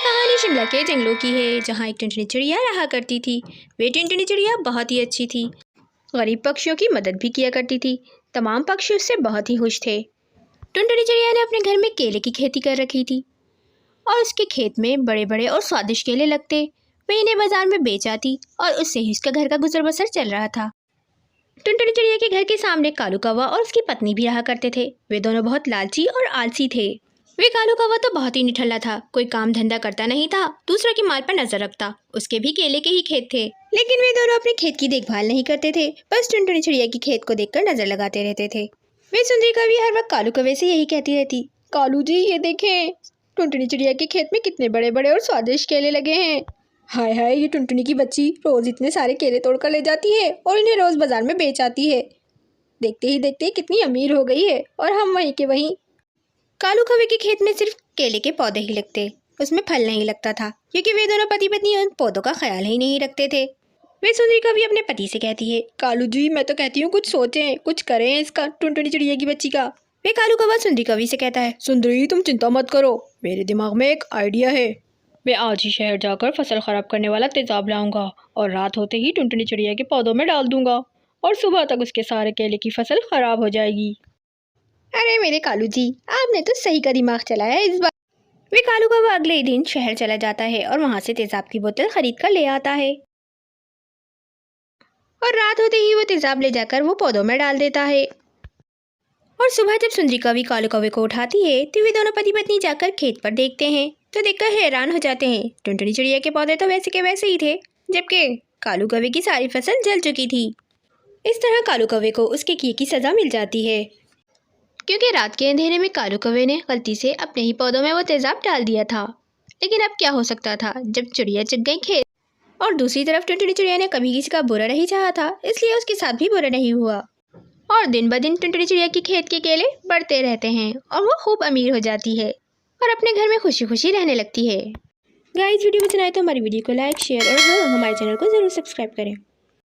कहानी शिमला के जंगलों की है, जहाँ एक टुनटुनी चिड़िया रहा करती थी। वे टुनटुनी चिड़िया बहुत ही अच्छी थी। गरीब पक्षियों की मदद भी किया करती थी। तमाम पक्षी उससे बहुत ही खुश थे। टुनटुनी चिड़िया ने अपने घर में केले की खेती कर रखी थी और उसके खेत में बड़े बड़े और स्वादिष्ट केले लगते। वे इन्हें बाजार में बेच आती और उससे ही उसका घर का गुजर बसर चल रहा था। टुनटुनी चिड़िया के घर के सामने कालू कौवा और उसकी पत्नी भी रहा करते थे। वे दोनों बहुत लालची और आलसी थे। वे कालू कौवा तो बहुत ही निठल्ला था, कोई काम धंधा करता नहीं था, दूसरों की माल पर नजर रखता। उसके भी केले के ही खेत थे, लेकिन वे दोनों अपने खेत की देखभाल नहीं करते थे, बस टुनटुनी चिड़िया की खेत को देखकर नजर लगाते रहते थे। वे सुंदरी कवि हर वक्त कालू कौवे से यही कहती रहती, कालू जी ये देखें, टुनटुनी चिड़िया के खेत में कितने बड़े बड़े और स्वादिष्ट केले लगे हैं। हाय हाय, ये टुनटुनी की बच्ची रोज इतने सारे केले तोड़कर ले जाती है और इन्हें रोज बाजार में बेच आती है। देखते ही देखते कितनी अमीर हो गई है और हम वहीं के वहीं। कालू कौवे के खेत में सिर्फ केले के पौधे ही लगते, उसमें फल नहीं लगता था, क्योंकि वे दोनों पति पत्नी उन पौधों का ख्याल ही नहीं रखते थे। वे सुंदरी कवि अपने पति से कहती है, कालू जी मैं तो कहती हूँ कुछ सोचें, कुछ करें इसका टुनटुनी चिड़िया की बच्ची का। वे कालू कौवा सुंदरी कवि से कहता है, सुंदरी तुम चिंता मत करो, मेरे दिमाग में एक आइडिया है। मैं आज ही शहर जाकर फसल खराब करने वाला तेजाब लाऊंगा और रात होते ही टुनटुनी चिड़िया के पौधों में डाल दूंगा और सुबह तक उसके सारे केले की फसल खराब हो जाएगी। अरे मेरे कालू जी, आपने तो सही का दिमाग चलाया इस बार। वे कालू कौवा अगले ही दिन शहर चला जाता है और वहां से तेजाब की बोतल खरीद कर ले आता है और रात होते ही वो तेजाब ले जाकर वो पौधों में डाल देता है। और सुबह जब सुंदरी कवि कालू कौवे को उठाती है तो वे दोनों पति पत्नी जाकर खेत पर देखते हैं तो देखकर हैरान हो जाते हैं। टुनटुनी चिड़िया के पौधे तो वैसे के वैसे ही थे, जबकि कालू कौवे की सारी फसल जल चुकी थी। इस तरह कालू कौवे को उसके किए की सजा मिल जाती है, क्योंकि रात के अंधेरे में कालू कौवे ने गलती से अपने ही पौधों में वो तेजाब डाल दिया था। लेकिन अब क्या हो सकता था, जब चिड़िया चग गई खेत। और दूसरी तरफ टुनटुनी चिड़िया ने कभी किसी का बुरा नहीं चाहा था, इसलिए उसके साथ भी बुरा नहीं हुआ। और दिन ब दिन टुनटुनी चिड़िया की खेत के केले बढ़ते रहते हैं और वो खूब अमीर हो जाती है और अपने घर में खुशी खुशी रहने लगती है। गाइस वीडियो पसंद आए तो हमारी वीडियो को लाइक शेयर और हमारे चैनल को ज़रूर सब्सक्राइब करें।